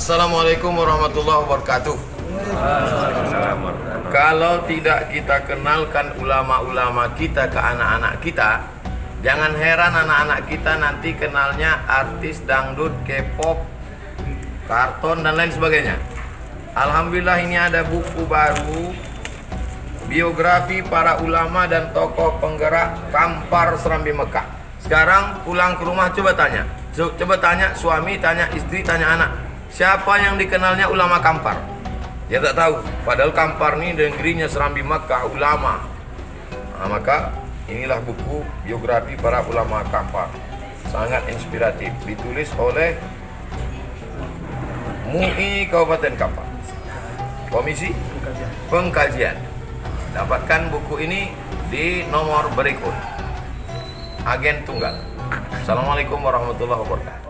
Assalamualaikum warahmatullahi wabarakatuh. Kalau tidak kita kenalkan ulama-ulama kita ke anak-anak kita, jangan heran anak-anak kita nanti kenalnya artis dangdut, K-pop, karton dan lain sebagainya. Alhamdulillah ini ada buku baru, biografi para ulama dan tokoh penggerak Kampar Serambi Mekah. Sekarang pulang ke rumah coba tanya suami, tanya istri, tanya anak, siapa yang dikenalnya ulama Kampar? Dia tak tahu. Padahal Kampar ini negerinya Serambi Mekah, ulama. Nah, maka inilah buku biografi para ulama Kampar. Sangat inspiratif. Ditulis oleh MUI Kabupaten Kampar. Komisi Pengkajian. Dapatkan buku ini di nomor berikut. Agen Tunggal. Assalamualaikum warahmatullahi wabarakatuh.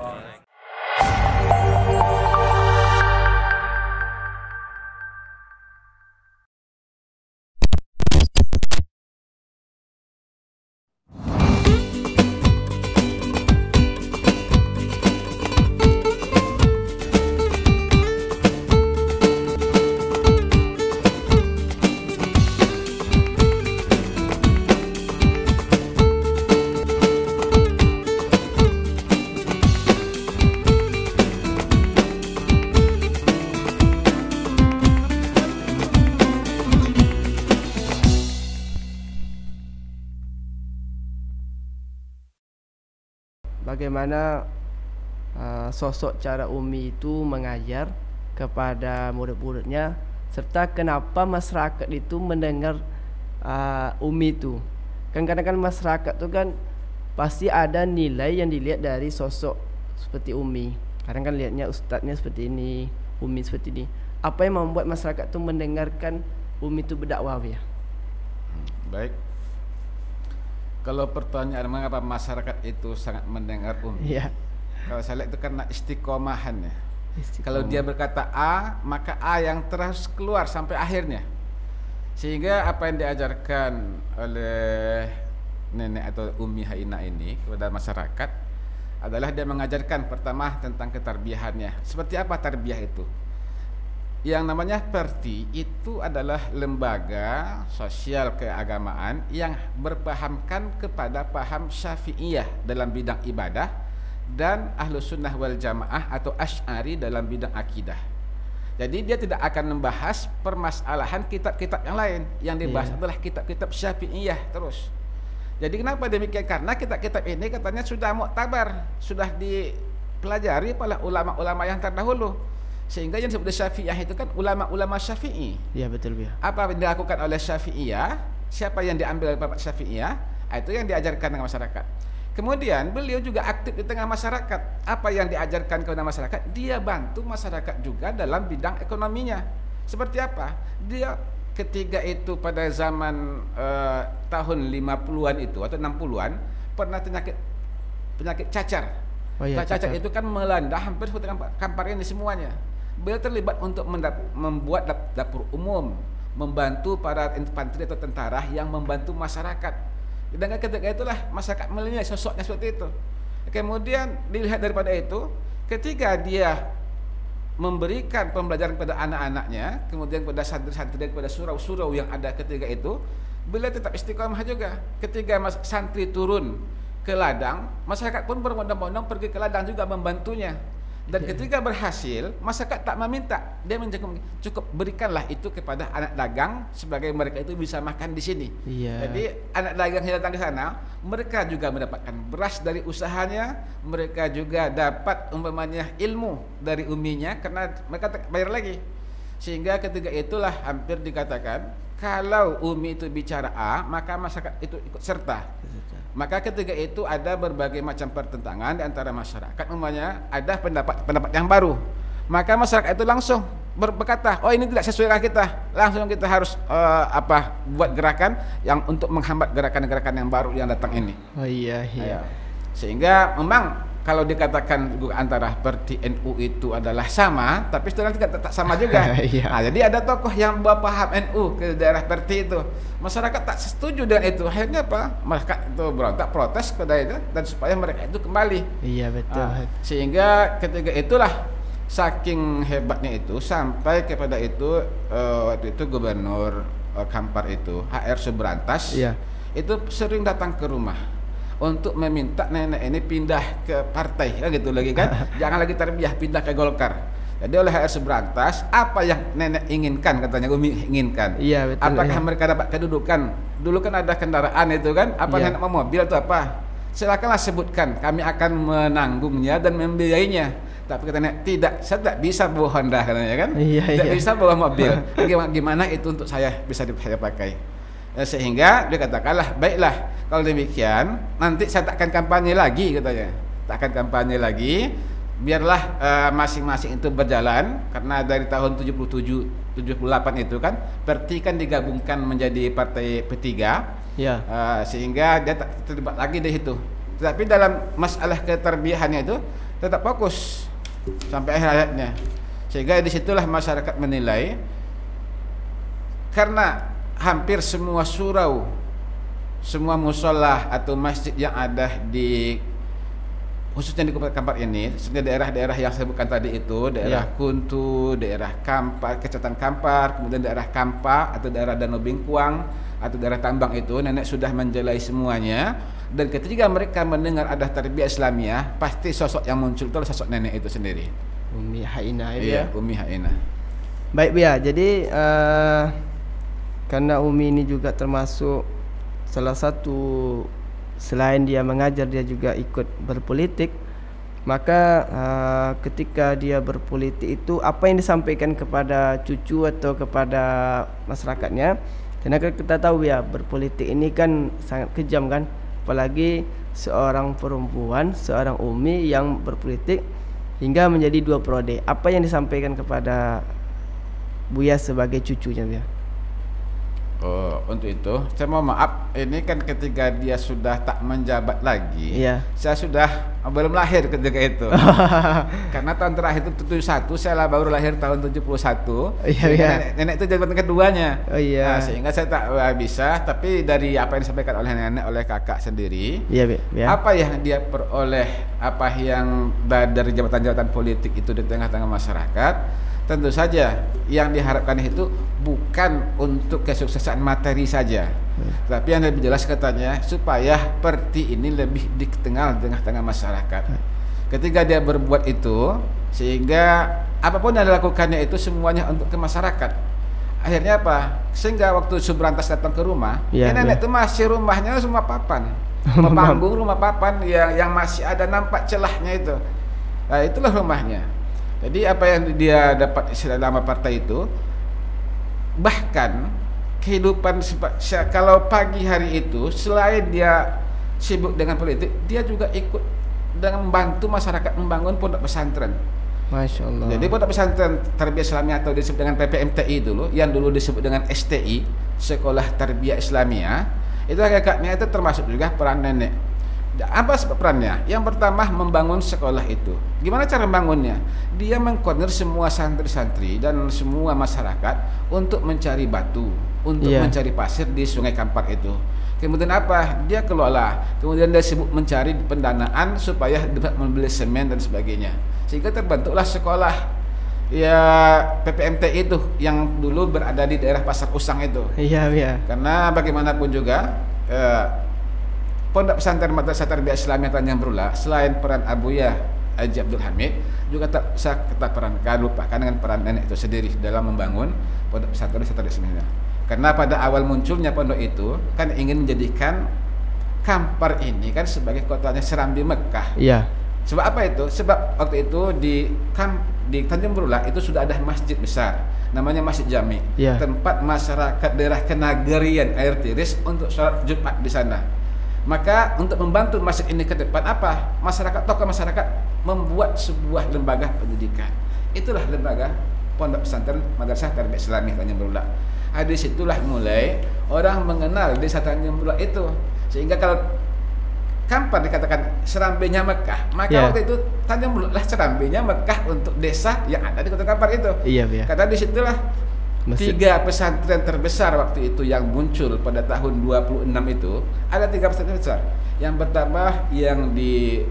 Bagaimana sosok cara Umi itu mengajar kepada murid-muridnya, serta kenapa masyarakat itu mendengar Umi itu. Kan kadang-kadang masyarakat itu kan pasti ada nilai yang dilihat dari sosok seperti Umi. Kadang kan lihatnya ustadznya seperti ini, Umi seperti ini. Apa yang membuat masyarakat itu mendengarkan Umi itu berdakwah ya? Baik. Kalau pertanyaan mengapa masyarakat itu sangat mendengar Umi, Ya. kalau saya lihat itu karena istiqomahan ya. Kalau dia berkata A, maka A yang terus keluar sampai akhirnya. Sehingga apa yang diajarkan oleh nenek atau Umi Haina ini kepada masyarakat adalah dia mengajarkan pertama tentang ketarbiahannya. Seperti apa tarbiyah itu? Yang namanya Perti itu adalah lembaga sosial keagamaan yang berpahamkan kepada paham Syafi'iyah dalam bidang ibadah dan Ahlus Sunnah wal Jamaah atau Asy'ari dalam bidang akidah. Jadi dia tidak akan membahas permasalahan kitab-kitab yang lain. Yang dibahas adalah kitab-kitab Syafi'iyah terus. Jadi kenapa demikian? Karena kitab-kitab ini katanya sudah muktabar, sudah dipelajari oleh ulama-ulama yang terdahulu. Sehingga yang disebut Syafi'iyah itu kan ulama-ulama Syafi'i. Ya betul ya. Apa yang dilakukan oleh Syafi'iyah? Siapa yang diambil oleh Bapak Syafi'iyah? Itu yang diajarkan dengan masyarakat. Kemudian beliau juga aktif di tengah masyarakat. Apa yang diajarkan kepada masyarakat? Dia bantu masyarakat juga dalam bidang ekonominya. Seperti apa? Dia ketika itu pada zaman tahun 50-an itu atau 60-an pernah penyakit cacar. Oh iya, Cacar itu kan melanda hampir seperti Kampar ini semuanya. Beliau terlibat untuk membuat dapur umum, membantu para infanteri atau tentara yang membantu masyarakat. Dan ketika itulah masyarakat menilai sosoknya seperti itu. Kemudian dilihat daripada itu, ketika dia memberikan pembelajaran kepada anak-anaknya, kemudian kepada santri-santri dan kepada surau-surau yang ada ketika itu, beliau tetap istiqomah juga. Ketika santri turun ke ladang, masyarakat pun berbondong-bondong pergi ke ladang juga membantunya. Dan ketika berhasil, masyarakat tak meminta, dia cukup berikanlah itu kepada anak dagang sebagai mereka itu bisa makan di sini. Jadi anak dagang yang datang ke sana, mereka juga mendapatkan beras dari usahanya, mereka juga dapat umpamanya ilmu dari uminya karena mereka tak bayar lagi. Sehingga ketika itulah hampir dikatakan kalau Umi itu bicara A, maka masyarakat itu ikut serta. Maka ketika itu ada berbagai macam pertentangan di antara masyarakat, umpamanya ada pendapat yang baru. Maka masyarakat itu langsung berkata, oh ini tidak sesuai dengan kita. Langsung kita harus buat gerakan yang untuk menghambat gerakan-gerakan yang baru yang datang ini. Oh iya. Sehingga memang kalau dikatakan antara Perti NU itu adalah sama, tapi sebenarnya tidak sama juga. Nah, jadi ada tokoh yang bawa paham NU ke daerah Perti itu. Masyarakat tak setuju dengan itu. Akhirnya apa? Masyarakat itu berontak, protes kepada itu dan supaya mereka itu kembali. Iya betul. Sehingga ketika itulah saking hebatnya itu sampai kepada itu waktu itu gubernur Kampar itu HR Subrantas Iya. itu sering datang ke rumah untuk meminta nenek ini pindah ke partai kan gitu lagi kan. Jangan lagi Tarbiyah, pindah ke Golkar. Jadi oleh HR Subrantas, apa yang nenek inginkan, katanya Umi inginkan. Iya, betul. Apakah Iya. mereka dapat kedudukan? Dulu kan ada kendaraan itu kan, apa Iya. nenek mau mobil atau apa? Silakanlah sebutkan, kami akan menanggungnya dan membiayainya. Tapi katanya tidak, saya tidak bisa bawa Honda katanya kan. Iya, Tidak iya. bisa bawa mobil. Gimana itu untuk saya bisa saya pakai? Sehingga dia katakanlah, baiklah kalau demikian nanti saya tak akan kampanye lagi katanya. Tak akan kampanye lagi. Biarlah masing-masing itu berjalan, karena dari tahun 77 78 itu kan Perti kan digabungkan menjadi partai P3 Ya. sehingga dia tak terlibat lagi di situ. Tetapi dalam masalah keterbiahannya itu tetap fokus sampai akhir hayatnya. Sehingga disitulah masyarakat menilai, karena hampir semua surau, semua musola atau masjid yang ada di khususnya di Kabupaten Kampar ini, sebenarnya daerah-daerah yang saya sebutkan tadi itu, daerah Ya. Kuntu, daerah Kampar, Kecamatan Kampar, kemudian daerah Kampa atau daerah Danau Bingkuang atau daerah Tambang itu, nenek sudah menjelai semuanya. Dan ketika mereka mendengar ada tarbiyah Islamiyah, pasti sosok yang muncul itu adalah sosok nenek itu sendiri. Umi Haina itu Iya, ya. Umi Haina. Baik Bia, jadi karena Umi ini juga termasuk salah satu, selain dia mengajar dia juga ikut berpolitik, maka ketika dia berpolitik itu apa yang disampaikan kepada cucu atau kepada masyarakatnya? Karena kita tahu ya, berpolitik ini kan sangat kejam kan, apalagi seorang perempuan, seorang Umi yang berpolitik hingga menjadi 2 periode. Apa yang disampaikan kepada Buya sebagai cucunya Buya? Oh, untuk itu saya mau maaf, ini kan ketika dia sudah tak menjabat lagi. Iya. Saya sudah belum lahir ketika itu. Karena tahun terakhir itu 71, saya baru lahir tahun 71. Iya, Sehingga iya. nenek itu jabatan keduanya. Oh iya. Nah, sehingga saya tak bisa, tapi dari apa yang disampaikan oleh nenek, oleh kakak sendiri, Iya Buya. apa yang dia peroleh, apa yang dari jabatan-jabatan politik itu di tengah-tengah masyarakat, tentu saja yang diharapkan itu bukan untuk kesuksesan materi saja, tapi yang lebih jelas katanya supaya Perti ini lebih dikenal di tengah-tengah masyarakat. Ketika dia berbuat itu, sehingga apapun yang dilakukannya itu semuanya untuk ke masyarakat. Akhirnya apa? Sehingga waktu Subrantas datang ke rumah, Iya, nenek itu masih rumahnya semua papan, panggung rumah papan yang masih ada nampak celahnya itu. Nah, itulah rumahnya. Jadi apa yang dia dapat selama partai itu, bahkan kehidupan kalau pagi hari itu selain dia sibuk dengan politik, dia juga ikut dengan membantu masyarakat membangun pondok pesantren. Masya Allah. Jadi pondok pesantren Tarbiyah Islamiyah atau disebut dengan PPMTI dulu, yang dulu disebut dengan STI, Sekolah Tarbiyah Islamiyah, itu kakaknya itu termasuk juga peran nenek. Apa sebab perannya? Yang pertama, membangun sekolah itu. Gimana cara membangunnya? Dia mengkoordinir semua santri-santri dan semua masyarakat untuk mencari batu, untuk mencari pasir di Sungai Kampar itu. Kemudian apa? Dia kelola. Kemudian dia sibuk mencari pendanaan supaya dapat membeli semen dan sebagainya. Sehingga terbentuklah sekolah ya PPMTI itu yang dulu berada di daerah Pasar Usang itu. Iya Buya. Karena bagaimanapun juga Pondok Pesantren Madrasah Tarbiyah Islamiyah Tanjung Brula, selain peran Abuya Haji Abdul Hamid, juga tak bisa kita lupakan dengan peran nenek itu sendiri dalam membangun Pondok Pesantren Tarbiyah Islamiyah. Karena pada awal munculnya pondok itu kan ingin menjadikan Kampar ini kan sebagai kotanya Serambi Mekah. Iya. Sebab apa itu? Sebab waktu itu di Tanjung Brula itu sudah ada masjid besar, namanya Masjid Jami, tempat masyarakat daerah Kenagarian Air Tiris untuk sholat Jumat di sana. Maka untuk membantu masjid ini ke depan apa? Tokoh masyarakat membuat sebuah lembaga pendidikan. Itulah lembaga Pondok Pesantren Madrasah Tarbiyah Islamiyah Tanjung Brula. Di situlah mulai orang mengenal desa Tanjung Brula itu. Sehingga kalau Kampar dikatakan serambenya Mekah, maka waktu itu Tanjung Brula lah serambenya Mekah untuk desa yang ada di kota Kampar itu. Iya, Buya. Karena disitulah Masjid. 3 pesantren terbesar waktu itu yang muncul pada tahun 26 itu, ada 3 pesantren besar. Yang pertama yang di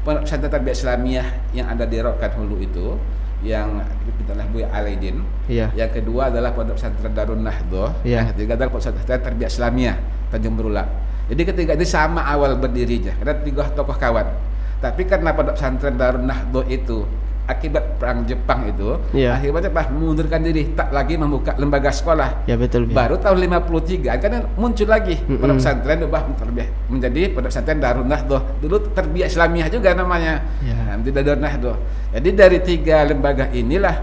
Pondok Pesantren Tarbiyah Islamiyah yang ada di Rokan Hulu itu, yang dipimpin oleh Buya Alaidin. Iya. Yang kedua adalah Pondok Pesantren Darun Nahdhah. Iya. Yang ketiga adalah Pondok Pesantren Tarbiyah Islamiyah Tanjung Berulang. Jadi ketiga ini sama awal berdirinya, karena tiga tokoh kawan. Tapi karena Pondok Pesantren Darun Nahdhah itu akibat perang Jepang itu, Iya. akhirnya mengundurkan diri, tak lagi membuka lembaga sekolah. Ya betul. Baru tahun 53 kan muncul lagi pondok pesantren ubah menjadi Pondok Pesantren Darun Nahdhah. Dulu Tarbiyah Islamiyah juga namanya. Ya. Nanti Darun Nahdhah. Jadi dari tiga lembaga inilah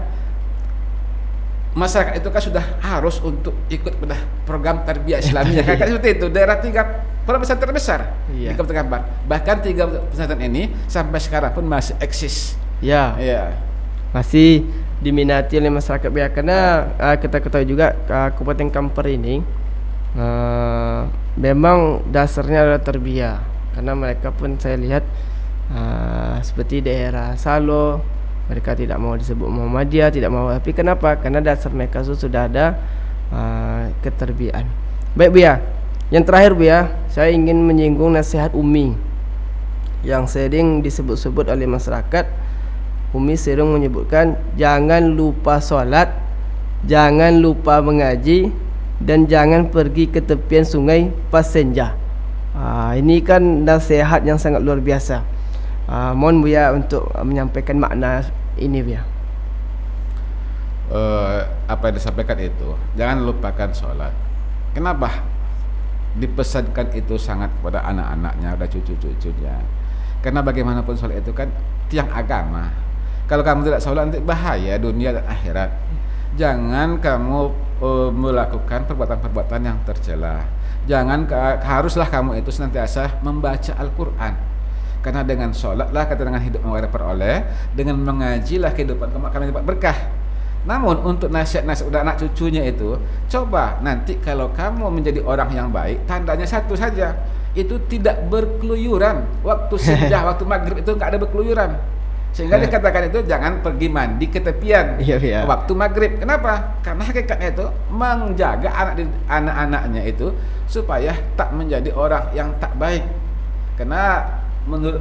masyarakat itu kan sudah harus untuk ikut pada program Tarbiyah Islamiyah. Kan seperti itu. Daerah tiga pondok pesantren besar Iya. di Kabupaten Kampar. Bahkan tiga pesantren ini sampai sekarang pun masih eksis. Ya. Iya. Masih diminati oleh masyarakat biar karena kita ketahui juga Kabupaten Kampar ini memang dasarnya adalah tarbiyah, karena mereka pun saya lihat seperti daerah Salo, mereka tidak mau disebut Muhammadiyah, tidak mau, tapi kenapa? Karena dasar mereka sudah ada keterbiaan. Baik Buya, yang terakhir Buya, saya ingin menyinggung nasihat Umi yang sering disebut-sebut oleh masyarakat. Umi sering menyebutkan jangan lupa sholat, jangan lupa mengaji, dan jangan pergi ke tepian sungai pas senja. Ini kan nasihat yang sangat luar biasa. Mohon Buya untuk menyampaikan makna ini Buya. Apa yang disampaikan itu, jangan lupakan sholat. Kenapa dipesankan itu sangat kepada anak-anaknya dan cucu-cucunya? Karena bagaimanapun sholat itu kan tiang agama. Kalau kamu tidak sholat nanti bahaya dunia dan akhirat. Jangan kamu melakukan perbuatan-perbuatan yang tercela. Jangan haruslah kamu itu senantiasa membaca Al-Quran. Karena dengan sholatlah kata dengan hidup kamu peroleh, dengan mengajilah kehidupan kamu akan dapat berkah. Namun untuk nasihat-nasihat udah anak cucunya itu, coba nanti kalau kamu menjadi orang yang baik, tandanya satu saja, itu tidak berkeluyuran. Waktu senja, waktu maghrib itu nggak ada berkeluyuran. Sehingga dikatakan itu jangan pergi mandi ke tepian waktu maghrib. Kenapa? Karena hakikatnya itu menjaga anak-anaknya itu supaya tak menjadi orang yang tak baik. Karena menurut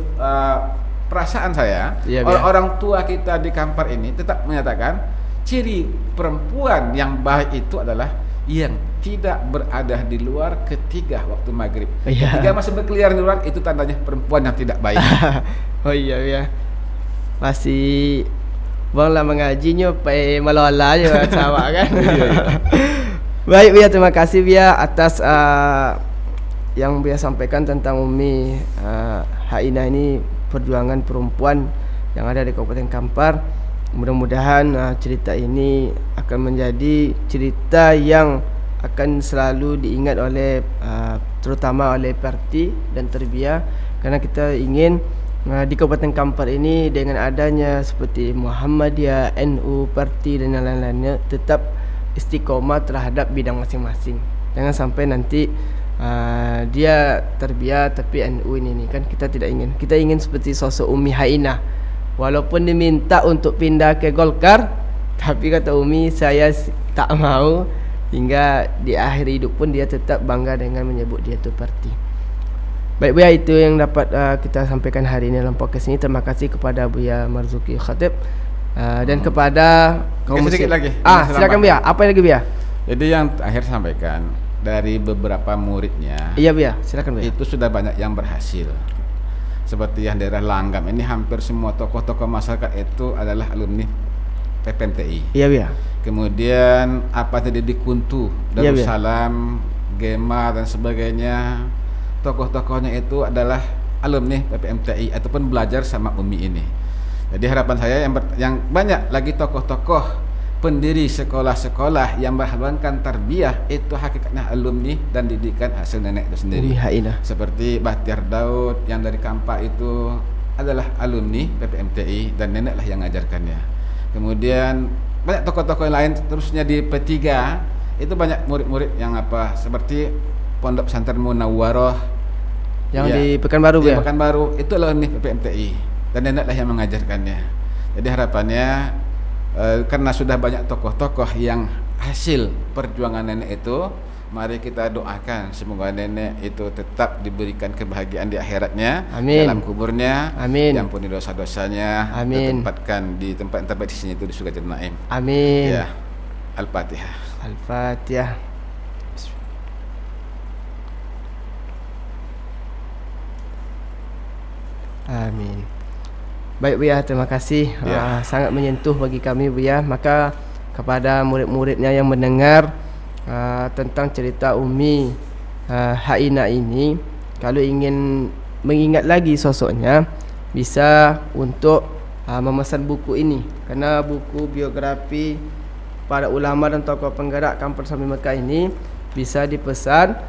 perasaan saya, orang tua kita di Kampar ini tetap menyatakan ciri perempuan yang baik itu adalah yang tidak berada di luar ketika waktu maghrib. Ketika masih berkeliaran di luar, itu tandanya perempuan yang tidak baik. Oh iya. Masih banglah mengajinya pai melola je sama kan. Baik Buya, terima kasih Buya atas yang Buya sampaikan tentang Umi Haina ini, perjuangan perempuan yang ada di Kabupaten Kampar. Mudah-mudahan cerita ini akan menjadi cerita yang akan selalu diingat oleh terutama oleh parti dan Tarbiyah, karena kita ingin di Kabupaten Kampar ini dengan adanya seperti Muhammadiyah, NU, parti dan yang lain-lainnya tetap istiqomah terhadap bidang masing-masing. Jangan sampai nanti dia Tarbiyah tapi NU ini kan kita tidak ingin. Kita ingin seperti sosok Umi Haina. Walaupun diminta untuk pindah ke Golkar, tapi kata Umi saya tak mau, hingga di akhir hidup pun dia tetap bangga dengan menyebut dia itu parti. Baik Buya, itu yang dapat kita sampaikan hari ini dalam podcast ini. Terima kasih kepada Buya Marzuki Khatib dan kepada kaum sedikit lagi. Silakan Buya. Apa lagi Buya? Jadi yang akhir sampaikan dari beberapa muridnya. Iya Buya, silakan Buya. Itu sudah banyak yang berhasil. Seperti yang daerah Langgam ini hampir semua tokoh-tokoh masyarakat itu adalah alumni PPMTI. Iya Buya. Kemudian apa tadi di Kuntu, Darussalam, Gema dan sebagainya. Tokoh-tokohnya itu adalah alumni PPMTI ataupun belajar sama Umi ini. Jadi harapan saya yang banyak lagi tokoh-tokoh pendiri sekolah-sekolah yang menghasilkan tarbiyah itu hakikatnya alumni dan didikan hasil nenek itu sendiri. Umi Haina. Seperti Bahtiar Daud yang dari Kampak itu adalah alumni PPMTI dan neneklah yang mengajarkannya. Kemudian banyak tokoh-tokoh yang lain terusnya di P3 itu banyak murid-murid yang seperti Pondok Pesantren Munawwarah yang di Pekanbaru di ya. Pekanbaru itu alumni PPMTI dan neneklah yang mengajarkannya. Jadi harapannya karena sudah banyak tokoh-tokoh yang hasil perjuangan nenek itu, Mari kita doakan semoga nenek itu tetap diberikan kebahagiaan di akhiratnya, Amin. dalam kuburnya, Amin. diampuni dosa-dosanya, Amin. ditempatkan di tempat yang terbaik di sini itu di surga Jannatul Naim. Amin. Ya. Al-Fatihah. Al-Fatihah. Amin. Baik Buya, terima kasih. Ya. Sangat menyentuh bagi kami Buya. Maka kepada murid-muridnya yang mendengar tentang cerita Umi Haina ini, kalau ingin mengingat lagi sosoknya, bisa untuk memesan buku ini. Kerana buku biografi para ulama dan tokoh penggerak Kampung Serambi Mekah ini bisa dipesan.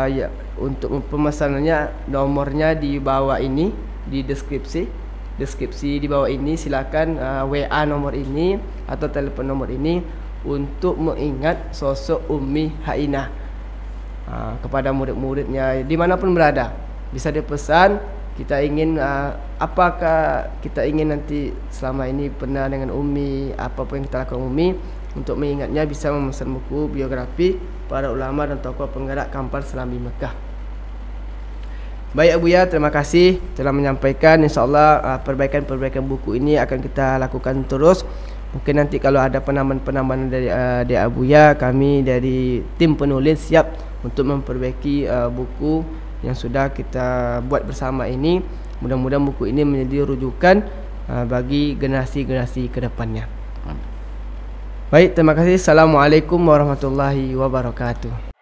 Ya, untuk pemesanannya nomornya di bawah ini, di deskripsi di bawah ini. Silakan WA nomor ini atau telepon nomor ini untuk mengingat sosok Umi Haina kepada murid-muridnya dimanapun berada. Bisa dipesan. Kita ingin apakah kita ingin nanti selama ini pernah dengan Umi, apa yang kita lakukan Umi, untuk mengingatnya bisa memesan buku biografi para ulama dan tokoh penggerak Kampung Serambi Mekah. Baik Buya, terima kasih telah menyampaikan. InsyaAllah perbaikan-perbaikan buku ini akan kita lakukan terus. Mungkin nanti kalau ada penambahan-penambahan dari Buya, kami dari tim penulis siap untuk memperbaiki buku yang sudah kita buat bersama ini. Mudah-mudahan buku ini menjadi rujukan bagi generasi-generasi ke depannya. Baik, terima kasih. Assalamualaikum warahmatullahi wabarakatuh.